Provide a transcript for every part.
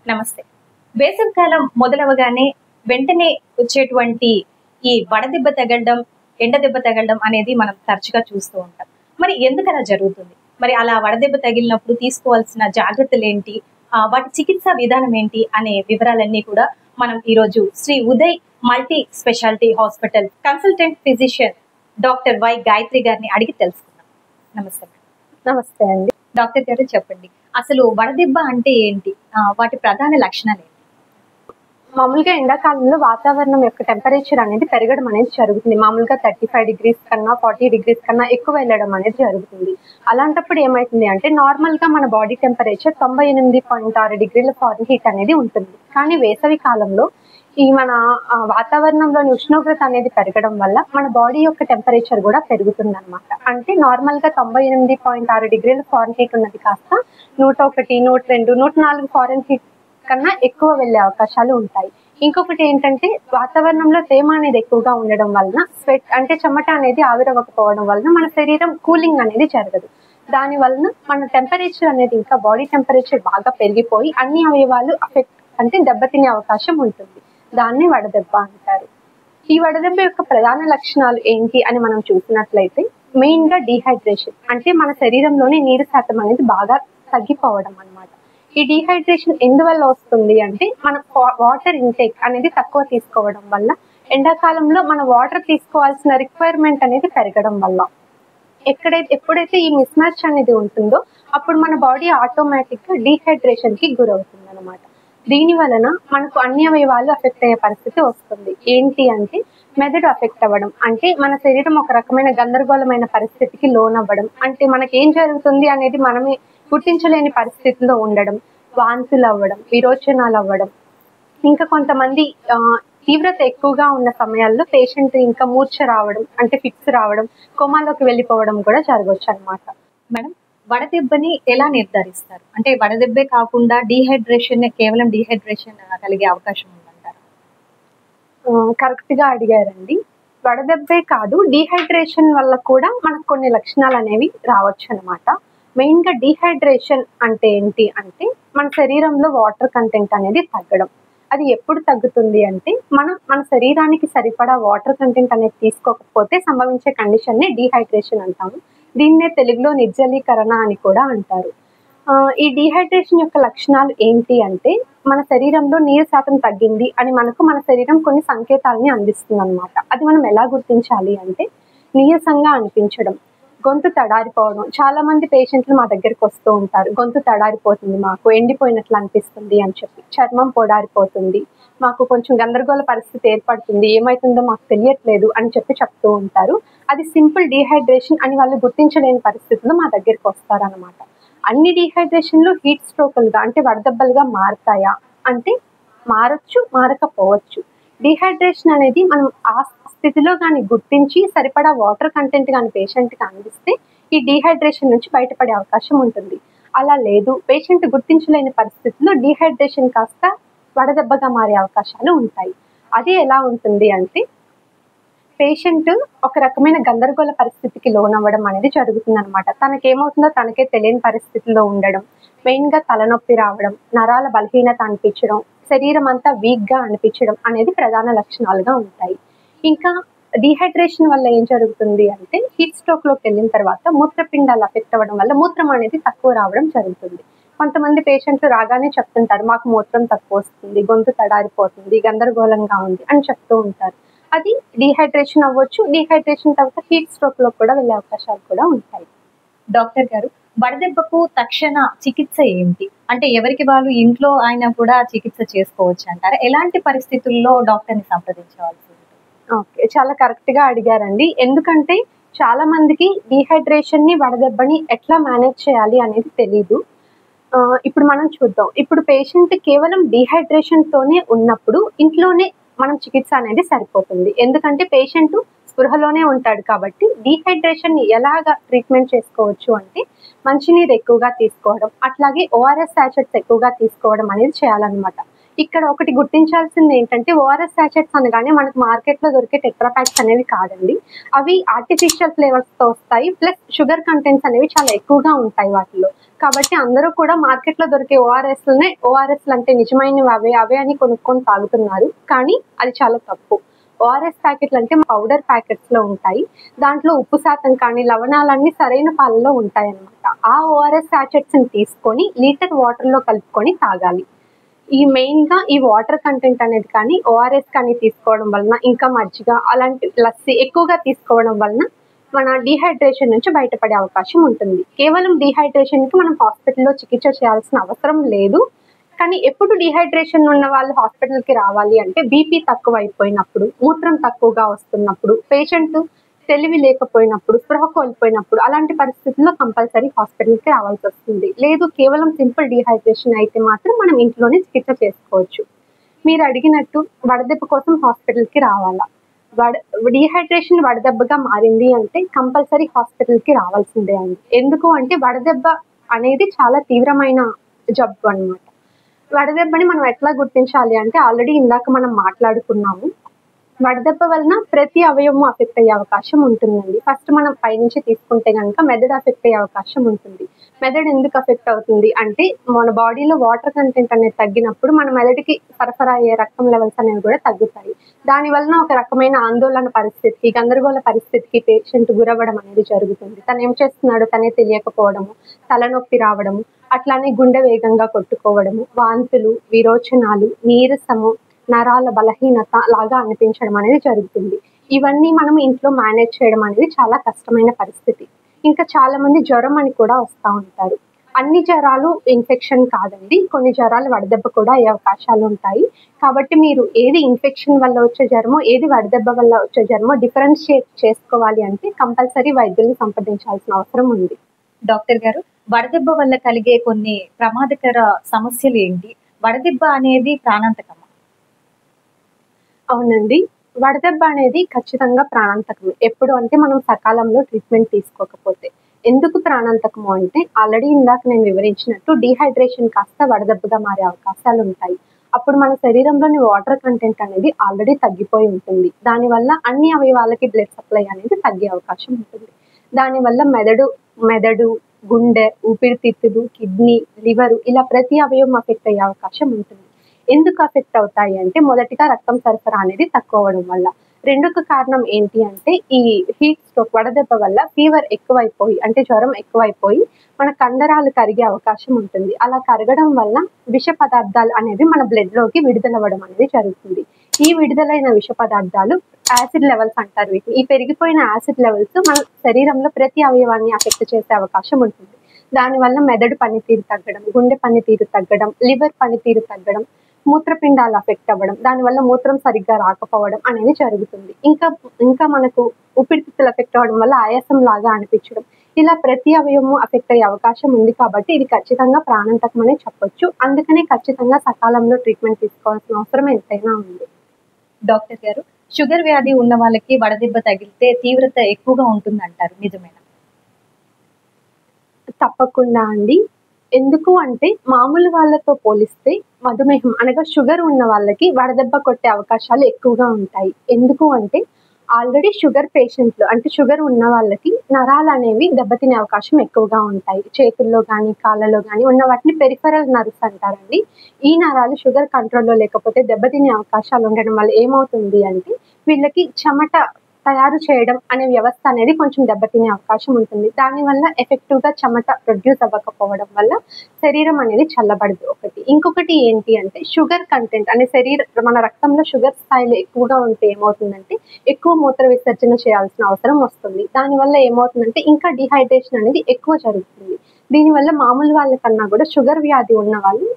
నమస్తే. వేసవికాలం మొదలవగానే వెంటనే వచ్చేటువంటి ఈ వడదెబ్బ తగలడం, ఎండ దెబ్బ తగలడం అనేది మనం తరచుగా చూస్తూ ఉంటాం. మరి ఎందుకలా జరుగుతుంది? మరి అలా వడదెబ్బ తగిలినప్పుడు తీసుకోవాల్సిన జాగ్రత్తలేంటి? వాటి చికిత్సా విధానం ఏంటి? అనే వివరాలన్నీ కూడా మనం ఈరోజు Shri Uday multi speciality hospital consultant physician doctor Y Gayatri గారిని అడిగి తెలుసుకుందాం. నమస్తే. నమస్తే అండి. డాక్టర్ గారు చెప్పండి, అసలు వడదెబ్బ అంటే ఏంటి? వాటి ప్రధాన లక్షణాలు ఏంటి? మామూలుగా ఎండాకాలంలో వాతావరణం యొక్క టెంపరేచర్ అనేది పెరగడం అనేది జరుగుతుంది. మామూలుగా 35 డిగ్రీస్ కన్నా 40 డిగ్రీస్ కన్నా ఎక్కువ వెళ్ళడం అనేది జరుగుతుంది. అలాంటప్పుడు ఏమైతుంది అంటే నార్మల్ గా మన బాడీ టెంపరేచర్ 98.6 డిగ్రీల ఫారెన్హీట్ అనేది ఉంటుంది. కానీ వేసవి కాలంలో ఈ మన వాతావరణంలోని ఉష్ణోగ్రత అనేది పెరగడం వల్ల మన బాడీ యొక్క టెంపరేచర్ కూడా పెరుగుతుంది అనమాట. అంటే నార్మల్ గా 98.6 డిగ్రీల ఫారెన్హీట్ ఉన్నది కాస్త 101, 102, 104 ఫారెన్హీట్ కన్నా ఎక్కువ వెళ్లే అవకాశాలు ఉంటాయి. ఇంకొకటి ఏంటంటే వాతావరణంలో తేమ అనేది ఎక్కువగా ఉండడం వలన స్వెట్ అంటే చెమట అనేది ఆవిరవ్వకపోవడం వలన మన శరీరం కూలింగ్ అనేది జరగదు. దాని వలన మన టెంపరేచర్ అనేది ఇంకా బాడీ టెంపరేచర్ బాగా పెరిగిపోయి అన్ని అవయవాలు అంటే దెబ్బతినే అవకాశం ఉంటుంది. దాన్ని వడదెబ్బ అంటారు. ఈ వడదెబ్బ యొక్క ప్రధాన లక్షణాలు ఏంటి అని మనం చూసినట్లయితే మెయిన్ గా డీహైడ్రేషన్, అంటే మన శరీరంలోని నీరు శాతం అనేది బాగా తగ్గిపోవడం అన్నమాట. ఈ డీహైడ్రేషన్ ఎందువల్ల వస్తుంది అంటే మన వాటర్ ఇంటేక్ అనేది తక్కువ తీసుకోవడం వల్ల, ఎండాకాలంలో మన వాటర్ తీసుకోవాల్సిన రిక్వైర్మెంట్ అనేది పెరగడం వల్ల. ఎప్పుడైతే ఈ మిస్ మ్యాచ్ అనేది ఉంటుందో అప్పుడు మన బాడీ ఆటోమేటిక్ గా డీహైడ్రేషన్ కి గురవుతుంది అనమాట. దీని వలన మనకు అన్ని అవయవాలు అఫెక్ట్ అయ్యే పరిస్థితి వస్తుంది. ఏంటి అంటే మెదడు అఫెక్ట్ అవ్వడం, అంటే మన శరీరం ఒక రకమైన గందరగోళమైన పరిస్థితికి లోనవ్వడం, అంటే మనకేం జరుగుతుంది అనేది మనమే గుర్తించలేని పరిస్థితిలో ఉండడం, వాంతులు అవ్వడం, విరోచనాలు అవ్వడం, ఇంకా కొంతమంది తీవ్రత ఎక్కువగా ఉన్న సమయాల్లో పేషెంట్ ఇంకా మూర్ఛ రావడం, అంటే ఫిక్స్ రావడం, కోమాలోకి వెళ్ళిపోవడం కూడా జరగవచ్చు అనమాట. మేడం, వడదెబ్బని ఎలా నిర్ధారిస్తారు? అంటే వడదెబ్బే కాకుండా కేవలం డీహైడ్రేషన్ కలిగే అవకాశం ఉందంటారా? కరెక్ట్ గా అడిగారండి. వడదెబ్బే కాదు, డీహైడ్రేషన్ వల్ల కూడా మనకు కొన్ని లక్షణాలు అనేవి రావచ్చు అనమాట. మెయిన్ గా డీహైడ్రేషన్ అంటే ఏంటి అంటే మన శరీరంలో వాటర్ కంటెంట్ అనేది తగ్గడం. అది ఎప్పుడు తగ్గుతుంది అంటే మన శరీరానికి సరిపడా వాటర్ కంటెంట్ అనేది తీసుకోకపోతే సంభవించే కండిషన్ ని డీహైడ్రేషన్ అంటాము. దీన్నే తెలుగులో నిర్జలీకరణ అని కూడా అంటారు. ఈ డీహైడ్రేషన్ యొక్క లక్షణాలు ఏంటి అంటే మన శరీరంలో నీరు శాతం తగ్గింది అని మన శరీరం కొన్ని సంకేతాలని అందిస్తుంది అనమాట. అది మనం ఎలా గుర్తించాలి అంటే నీరసంగా అనిపించడం, గొంతు తడారిపోవడం. చాలా మంది పేషెంట్లు మా దగ్గరికి వస్తూ ఉంటారు, గొంతు తడారిపోతుంది, మాకు ఎండిపోయినట్లు అనిపిస్తుంది అని చెప్పి, చర్మం పొడారిపోతుంది, మాకు కొంచెం గందరగోళ పరిస్థితి ఏర్పడుతుంది, ఏమైతుందో మాకు తెలియట్లేదు అని చెప్తూ ఉంటారు. అది సింపుల్ డీహైడ్రేషన్ అని వాళ్ళు గుర్తించలేని పరిస్థితుల్లో మా దగ్గరికి వస్తారనమాట. అన్ని డీహైడ్రేషన్లు హీట్ స్ట్రోకులుగా అంటే వడదెబ్బలుగా మారుతాయా అంటే మారచ్చు, మారకపోవచ్చు. డీహైడ్రేషన్ అనేది మనం ఆ స్థితిలో కానీ గుర్తించి సరిపడా వాటర్ కంటెంట్ కానీ పేషెంట్ కి అందిస్తే ఈ డీహైడ్రేషన్ నుంచి బయటపడే అవకాశం ఉంటుంది. అలా లేదు, పేషెంట్ గుర్తించలేని పరిస్థితుల్లో డీహైడ్రేషన్ కాస్త వడదెబ్బగా మారే అవకాశాలు ఉంటాయి. అది ఎలా ఉంటుంది అంటే పేషెంట్ ఒక రకమైన గందరగోళ పరిస్థితికి లోనవ్వడం అనేది జరుగుతుంది అనమాట. తనకేమవుతుందో తనకే తెలియని పరిస్థితిలో ఉండడం, మెయిన్ గా తలనొప్పి రావడం, నరాల బలహీనత అనిపించడం, శరీరం అంతా వీక్ గా అనిపించడం అనేది ప్రధాన లక్షణాలుగా ఉంటాయి. ఇంకా డీహైడ్రేషన్ వల్ల ఏం జరుగుతుంది అంటే హీట్ స్ట్రోక్ లోకి వెళ్ళిన తర్వాత మూత్రపిండాలు అఫెక్ట్ అవ్వడం వల్ల మూత్రం అనేది తక్కువ రావడం జరుగుతుంది. కొంతమంది పేషెంట్లు రాగానే చెప్తుంటారు, మాకు మూత్రం తక్కువ వస్తుంది, గొంతు తడారిపోతుంది, గందరగోళంగా ఉంది అని చెప్తూ ఉంటారు. అది డీహైడ్రేషన్ అవ్వచ్చు. డీహైడ్రేషన్ తర్వాత హీట్ స్ట్రోక్ లో కూడా వెళ్ళే అవకాశాలు కూడా ఉంటాయి. డాక్టర్ గారు, వడదెబ్బకు తక్షణ చికిత్స ఏంటి? అంటే ఎవరికి వాళ్ళు ఇంట్లో అయినా కూడా చికిత్స చేసుకోవచ్చు అంటారా? ఎలాంటి పరిస్థితుల్లో డాక్టర్ని సంప్రదించవలసి ఉంటుంది? ఓకే, చాలా కరెక్ట్ గా అడిగారండి. ఎందుకంటే చాలా మందికి డీహైడ్రేషన్ ని వడదెబ్బని ఎట్లా మేనేజ్ చేయాలి అనేది తెలీదు. ఇప్పుడు మనం చూద్దాం. ఇప్పుడు పేషెంట్ కేవలం డీహైడ్రేషన్ తోనే ఉన్నప్పుడు ఇంట్లోనే మనం చికిత్స అనేది సరిపోతుంది. ఎందుకంటే పేషెంట్ స్పృహలోనే ఉంటాడు కాబట్టి డీహైడ్రేషన్ ని ఎలాగా ట్రీట్మెంట్ చేసుకోవచ్చు అంటే మంచినీరు ఎక్కువగా తీసుకోవడం, అట్లాగే ఓఆర్ఎస్ సాచెట్స్ ఎక్కువగా తీసుకోవడం అనేది చేయాలన్నమాట. ఇక్కడ ఒకటి గుర్తించాల్సింది ఏంటంటే ఓఆర్ఎస్ సాచెట్స్ అనగానే మనకు మార్కెట్ లో దొరికే టెట్రా ప్యాక్స్ అనేవి కాదండి. అవి ఆర్టిఫిషియల్ ఫ్లేవర్స్ తో వస్తాయి, ప్లస్ షుగర్ కంటెంట్స్ అనేవి చాలా ఎక్కువగా ఉంటాయి వాటిలో. కాబట్టి అందరూ కూడా మార్కెట్ లో దొరికే ఓఆర్ఎస్ అంటే నిజమైనవి అవే అని కొనుక్కొని తాగుతున్నారు. కానీ అది చాలా తప్పు. ఓఆర్ఎస్ ప్యాకెట్లు అంటే పౌడర్ ప్యాకెట్స్ లో ఉంటాయి. దాంట్లో ఉప్పు శాతం కానీ లవణాలన్నీ సరైన పాలలో ఉంటాయి అన్నమాట. ఆ ఓఆర్ఎస్ ప్యాకెట్స్ ని తీసుకొని లీటర్ వాటర్ లో కలుపుకొని తాగాలి. ఈ మెయిన్ గా ఈ వాటర్ కంటెంట్ అనేది కానీ ఓఆర్ఎస్ కానీ తీసుకోవడం వలన, ఇంకా మజ్జిగ అలాంటి లస్సీ ఎక్కువగా తీసుకోవడం వలన మన డీహైడ్రేషన్ నుంచి బయటపడే అవకాశం ఉంటుంది. కేవలం డీహైడ్రేషన్ కి మనం హాస్పిటల్లో చికిత్స చేయాల్సిన అవసరం లేదు. కానీ ఎప్పుడు డీహైడ్రేషన్ ఉన్న వాళ్ళు హాస్పిటల్ కి రావాలి అంటే బీపీ తక్కువ అయిపోయినప్పుడు, మూత్రం తక్కువగా వస్తున్నప్పుడు, పేషెంట్ తెలివి లేకపోయినప్పుడు, స్పృహ కోల్పోయినప్పుడు, అలాంటి పరిస్థితుల్లో కంపల్సరీ హాస్పిటల్ కి రావాల్సి వస్తుంది. లేదు కేవలం సింపుల్ డీహైడ్రేషన్ అయితే మాత్రం మనం ఇంట్లోనే చికిత్స చేసుకోవచ్చు. మీరు అడిగినట్టు వడదెబ్బ కోసం హాస్పిటల్ కి రావాలా? డీహైడ్రేషన్ వడదెబ్బగా మారింది అంటే కంపల్సరీ హాస్పిటల్ కి రావాల్సిందే అండి. ఎందుకు అంటే వడదెబ్బ అనేది చాలా తీవ్రమైన జబ్బు అన్నమాట. వడదెబ్బని మనం ఎట్లా గుర్తించాలి అంటే ఆల్రెడీ ఇందాక మనం మాట్లాడుకున్నాము. వడదెబ్బ వలన ప్రతి అవయవము అఫెక్ట్ అయ్యే అవకాశం ఉంటుందండి. ఫస్ట్ మనం పైనుంచి తీసుకుంటే కనుక మెదడు అఫెక్ట్ అయ్యే అవకాశం ఉంటుంది. మెదడు ఎందుకు అఫెక్ట్ అవుతుంది అంటే మన బాడీలో వాటర్ కంటెంట్ అనేది తగ్గినప్పుడు మన మెదడుకి సరఫరా అయ్యే రక్తం లెవెల్స్ అనేవి కూడా తగ్గుతాయి. దాని వలన ఒక రకమైన ఆందోళన పరిస్థితికి, గందరగోళ పరిస్థితికి పేషెంట్ గురవ్వడం అనేది జరుగుతుంది. తను ఏం చేస్తున్నాడో తనే తెలియకపోవడము, తలనొప్పి రావడము, అట్లానే గుండె వేగంగా కొట్టుకోవడము, వాంతులు, విరోచనాలు, నీరసము, నరాల బలహీనత లాగా అనిపించడం అనేది జరుగుతుంది. ఇవన్నీ మనం ఇంట్లో మేనేజ్ చేయడం అనేది చాలా కష్టమైన పరిస్థితి. ఇంకా చాలా మంది జ్వరం అని కూడా వస్తూ ఉంటారు. అన్ని జ్వరాలు ఇన్ఫెక్షన్ కాదండి. కొన్ని జ్వరాలు వడదెబ్బ కూడా అయ్యే అవకాశాలు ఉంటాయి. కాబట్టి మీరు ఏది ఇన్ఫెక్షన్ వల్ల వచ్చే జ్వరమో, ఏది వడదెబ్బ వల్ల వచ్చే జ్వరమో డిఫరెన్షియేట్ చేసుకోవాలి అంటే కంపల్సరీ వైద్యుల్ని సంప్రదించాల్సిన అవసరం ఉంది. డాక్టర్ గారు, వడదెబ్బ వల్ల కలిగే కొన్ని ప్రమాదకర సమస్యలు ఏంటి? వడదెబ్బ అనేది ప్రాణాంతకమా? అవునండి. వడదెబ్బ అనేది ఖచ్చితంగా ప్రాణాంతకమే. ఎప్పుడు అంటే మనం సకాలంలో ట్రీట్మెంట్ తీసుకోకపోతే. ఎందుకు ప్రాణాంతకము అంటే ఆల్రెడీ ఇందాక నేను వివరించినట్టు డీహైడ్రేషన్ కాస్త వడదెబ్బగా మారే అవకాశాలు ఉంటాయి. అప్పుడు మన శరీరంలోని వాటర్ కంటెంట్ అనేది ఆల్రెడీ తగ్గిపోయి ఉంటుంది. దానివల్ల అన్ని అవయవాలకి బ్లడ్ సప్లై అనేది తగ్గే అవకాశం ఉంటుంది. దానివల్ల మెదడు, గుండె, ఊపిరితిత్తులు, కిడ్నీ, లివర్ ఇలా ప్రతి అవయవం అఫెక్ట్ అయ్యే అవకాశం ఉంటుంది. ఎందుకు అఫెక్ట్ అవుతాయి అంటే మొదటిగా రక్తం సరఫరా అనేది తక్కువ అవ్వడం వల్ల. రెండొక కారణం ఏంటి అంటే ఈ హీట్ స్ట్రోక్ వడదెబ్బ వల్ల ఫీవర్ ఎక్కువైపోయి అంటే జ్వరం ఎక్కువైపోయి మన కండరాలు కరిగే అవకాశం ఉంటుంది. అలా కరగడం వల్ల విష పదార్థాలు అనేవి మన బ్లడ్ లోకి విడుదలవ్వడం అనేది జరుగుతుంది. ఈ విడుదలైన విష పదార్థాలు యాసిడ్ లెవెల్స్ అంటారు వీటిని. ఈ పెరిగిపోయిన యాసిడ్ లెవెల్స్ మన శరీరంలో ప్రతి అవయవాన్ని అఫెక్ట్ చేసే అవకాశం ఉంటుంది. దానివల్ల మెదడు పనితీరు తగ్గడం, గుండె పనితీరు తగ్గడం, లివర్ పనితీరు తగ్గడం, మూత్రపిండాలు అఫెక్ట్ అవ్వడం, దానివల్ల మూత్రం సరిగ్గా రాకపోవడం అనేది జరుగుతుంది. ఇంకా మనకు ఊపిరితిత్తులు అఫెక్ట్ అవ్వడం వల్ల ఆయాసం లాగా అనిపించడం, ఇలా ప్రతి అవయవము అఫెక్ట్ అయ్యే అవకాశం ఉంది. కాబట్టి ఇది ఖచ్చితంగా ప్రాణాంతకం అనే చెప్పొచ్చు. అందుకనే ఖచ్చితంగా సకాలంలో ట్రీట్మెంట్ తీసుకోవాల్సిన అవసరం ఎంతైనా ఉంది. డాక్టర్ గారు, షుగర్ వ్యాధి ఉన్న వాళ్ళకి వడదెబ్బ తగిలితే తీవ్రత ఎక్కువగా ఉంటుందంటారు, నిజమేనా? తప్పకుండా అండి. ఎందుకు అంటే మామూలు వాళ్ళతో పోలిస్తే మధుమేహం అనగా షుగర్ ఉన్న వాళ్ళకి వడదెబ్బ కొట్టే అవకాశాలు ఎక్కువగా ఉంటాయి. ఎందుకు అంటే ఆల్రెడీ షుగర్ పేషెంట్లు అంటే షుగర్ ఉన్న వాళ్ళకి నరాలు అనేవి దెబ్బతినే అవకాశం ఎక్కువగా ఉంటాయి. చేతుల్లో కానీ కాళ్ళలో కానీ ఉన్న వాటిని పెరిఫెరల్ నర్వ్స్ అంటారండి. ఈ నరాలు షుగర్ కంట్రోల్లో లేకపోతే దెబ్బతినే అవకాశాలు ఉండడం వల్ల ఏమవుతుంది అంటే వీళ్ళకి చెమట తయారు చేయడం అనే వ్యవస్థ అనేది కొంచెం దెబ్బతినే అవకాశం ఉంటుంది. దానివల్ల ఎఫెక్టివ్గా చెమట ప్రొడ్యూస్ అవ్వకపోవడం వల్ల శరీరం అనేది చల్లబడదు ఒకటి. ఇంకొకటి ఏంటి అంటే షుగర్ కంటెంట్ అనే మన రక్తంలో షుగర్ స్థాయిలో ఎక్కువగా ఉంటే ఏమవుతుందంటే ఎక్కువ మూత్ర విసర్జన చేయాల్సిన అవసరం వస్తుంది. దానివల్ల ఏమవుతుందంటే ఇంకా డిహైడ్రేషన్ అనేది ఎక్కువ జరుగుతుంది. దీనివల్ల మామూలు వాళ్ళకన్నా కూడా షుగర్ వ్యాధి ఉన్న వాళ్ళు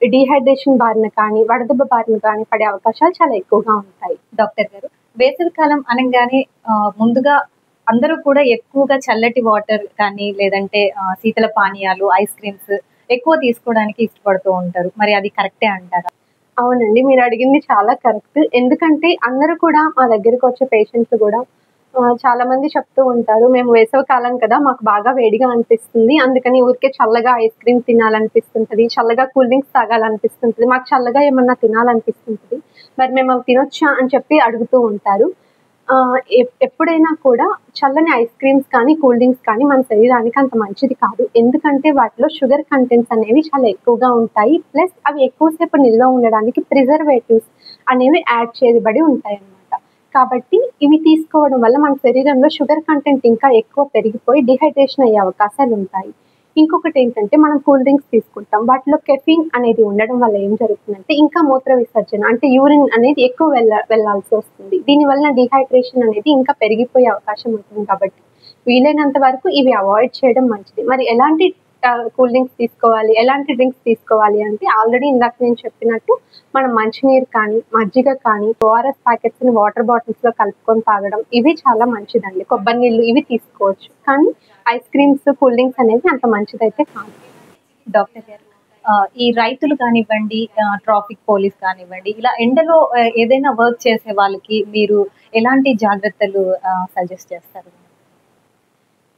డిహైడ్రేషన్ బారిన కానీ వడదెబ్బ బారిన కానీ పడే అవకాశాలు చాలా ఎక్కువగా ఉంటాయి. డాక్టర్ గారు, వేసవికాలం అనగానే ముందుగా అందరూ కూడా ఎక్కువగా చల్లటి వాటర్ కానీ లేదంటే శీతల పానీయాలు, ఐస్ క్రీమ్స్ ఎక్కువ తీసుకోవడానికి ఇష్టపడుతూ ఉంటారు. మరి అది కరెక్టే అంటారా? అవునండి, మీరు అడిగింది చాలా కరెక్ట్. ఎందుకంటే అందరూ కూడా మా దగ్గరికి వచ్చే పేషెంట్స్ కూడా చాలా మంది చెప్తూ ఉంటారు, మేము వేసవి కాలం కదా మాకు బాగా వేడిగా అనిపిస్తుంది, అందుకని ఊరికే చల్లగా ఐస్ క్రీమ్ తినాలనిపిస్తుంటది, చల్లగా కూల్ డ్రింక్స్ తాగాలనిపిస్తుంటది, మాకు చల్లగా ఏమన్నా తినాలనిపిస్తుంటది, మరి మేము అవి తినొచ్చా అని చెప్పి అడుగుతూ ఉంటారు. ఎప్పుడైనా కూడా చల్లని ఐస్ క్రీమ్స్ కానీ కూల్ డ్రింక్స్ కానీ మన శరీరానికి అంత మంచిది కాదు. ఎందుకంటే వాటిలో షుగర్ కంటెంట్స్ అనేవి చాలా ఎక్కువగా ఉంటాయి. ప్లస్ అవి ఎక్కువసేపు నిల్వ ఉండడానికి ప్రిజర్వేటివ్స్ అనేవి యాడ్ చేయబడి ఉంటాయన్నమాట. కాబట్టి ఇవి తీసుకోవడం వల్ల మన శరీరంలో షుగర్ కంటెంట్ ఇంకా ఎక్కువ పెరిగిపోయి డిహైడ్రేషన్ అయ్యే అవకాశాలు ఉంటాయి. ఇంకొకటి ఏంటంటే మనం కూల్ డ్రింక్స్ తీసుకుంటాం. వాటిలో కెఫీన్ అనేది ఉండడం వల్ల ఏం జరుగుతుందంటే ఇంకా మూత్ర విసర్జన అంటే యూరిన్ అనేది ఎక్కువ వెళ్ళాల్సి వస్తుంది. దీనివల్ల డిహైడ్రేషన్ అనేది ఇంకా పెరిగిపోయే అవకాశం ఉంటుంది. కాబట్టి వీలైనంత వరకు ఇవి అవాయిడ్ చేయడం మంచిది. మరి ఎలాంటి కూల్ డ్రింక్స్ తీసుకోవాలి, ఎలాంటి డ్రింక్స్ తీసుకోవాలి అంటే ఆల్రెడీ ఇందాక నేను చెప్పినట్టు మనం మంచినీరు కానీ, మజ్జిగ కానీ, ఓఆర్ఎస్ ప్యాకెట్స్‌ని వాటర్ బాటిల్స్‌లో కలుపుకొని తాగడం ఇవి చాలా మంచిదండి. కొబ్బరి నీళ్ళు ఇవి తీసుకోవచ్చు. కానీ ఐస్ క్రీమ్స్, కూల్ డ్రింక్స్ అనేవి అంత మంచిదైతే కాదు. డాక్టర్ గారు, ఈ రైతులు కానివ్వండి, ట్రాఫిక్ పోలీస్ కానివ్వండి, ఇలా ఎండలో ఏదైనా వర్క్ చేసే వాళ్ళకి మీరు ఎలాంటి జాగ్రత్తలు సజెస్ట్ చేస్తారు?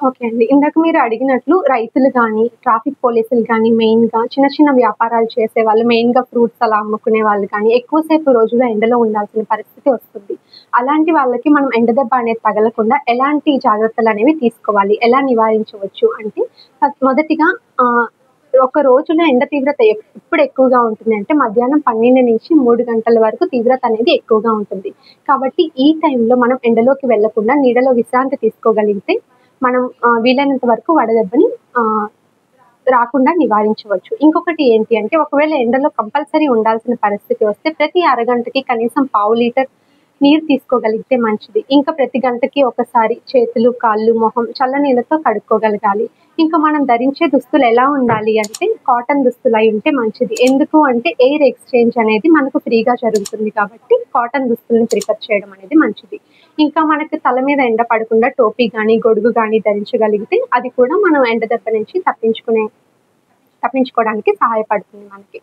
ఓకే అండి. ఇందాక మీరు అడిగినట్లు రైతులు గానీ, ట్రాఫిక్ పోలీసులు గానీ, మెయిన్‌గా చిన్న చిన్న వ్యాపారాలు చేసేవాళ్ళు, మెయిన్‌గా ఫ్రూట్స్ అలా అమ్ముకునే వాళ్ళు కానీ, ఎక్కువ సేపు రోజులు ఎండలో ఉండాల్సిన పరిస్థితి వస్తుంది. అలాంటి వాళ్ళకి మనం ఎండ దెబ్బ అనేది తగలకుండా ఎలాంటి జాగ్రత్తలనేవి తీసుకోవాలి, ఎలా నివారించవచ్చు అంటే మొదటిగా ఒక రోజులో ఎండ తీవ్రత ఎప్పుడు ఎక్కువగా ఉంటుంది అంటే మధ్యాహ్నం 12-3 గంటల వరకు తీవ్రత అనేది ఎక్కువగా ఉంటుంది. కాబట్టి ఈ టైంలో మనం ఎండలోకి వెళ్ళకుండా నీడలో విశ్రాంతి తీసుకోగలిగితే మనం వీలైనంత వరకు వడదెబ్బని రాకుండా నివారించవచ్చు. ఇంకొకటి ఏంటి అంటే ఒకవేళ ఎండలో కంపల్సరీ ఉండాల్సిన పరిస్థితి వస్తే ప్రతి అరగంటకి కనీసం పావు లీటర్ నీరు తీసుకోగలిగితే మంచిది. ఇంకా ప్రతి గంటకి ఒకసారి చేతులు, కాళ్ళు, మొహం చల్లనీళ్ళతో కడుక్కోగలగాలి. ఇంకా మనం ధరించే దుస్తులు ఎలా ఉండాలి అంటే కాటన్ దుస్తులు అయి ఉంటే మంచిది. ఎందుకు అంటే ఎయిర్ ఎక్స్చేంజ్ అనేది మనకు ఫ్రీగా జరుగుతుంది కాబట్టి కాటన్ దుస్తులను ప్రిఫర్ చేయడం అనేది మంచిది. ఇంకా మనకు తల మీద ఎండ పడకుండా టోపీ గానీ, గొడుగు గానీ ధరించగలిగితే అది కూడా మనం ఎండ దెబ్బ నుంచి తప్పించుకోవడానికి సహాయపడుతుంది మనకి.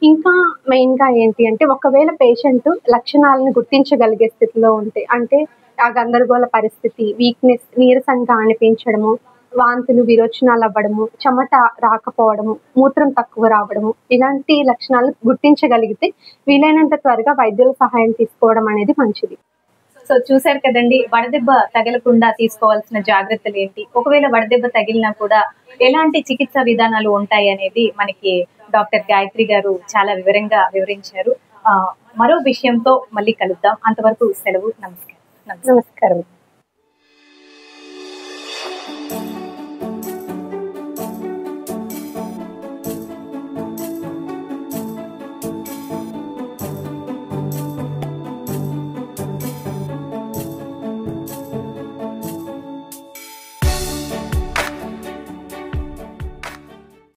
ఇంకా మెయిన్‌గా ఏంటి అంటే ఒకవేళ పేషెంట్ లక్షణాలను గుర్తించగలిగే స్థితిలో ఉంటే అంటే ఆ గందరగోళ పరిస్థితి, వీక్‌నెస్, నీరసంగా అనిపించడము, వాంతులు, విరోచనాలు అవ్వడము, చెమట రాకపోవడము, మూత్రం తక్కువ రావడము ఇలాంటి లక్షణాలు గుర్తించగలిగితే వీలైనంత త్వరగా వైద్యుల సహాయం తీసుకోవడం అనేది మంచిది. సో చూశారు కదండి, వడదెబ్బ తగలకుండా తీసుకోవాల్సిన జాగ్రత్తలు ఏంటి, ఒకవేళ వడదెబ్బ తగిలినా కూడా ఎలాంటి చికిత్సా విధానాలు ఉంటాయి అనేది మనకి డాక్టర్ గాయత్రి గారు చాలా వివరంగా వివరించారు. మరో విషయంతో మళ్ళీ కలుద్దాం. అంతవరకు సెలవు. నమస్కారం. నమస్కారం.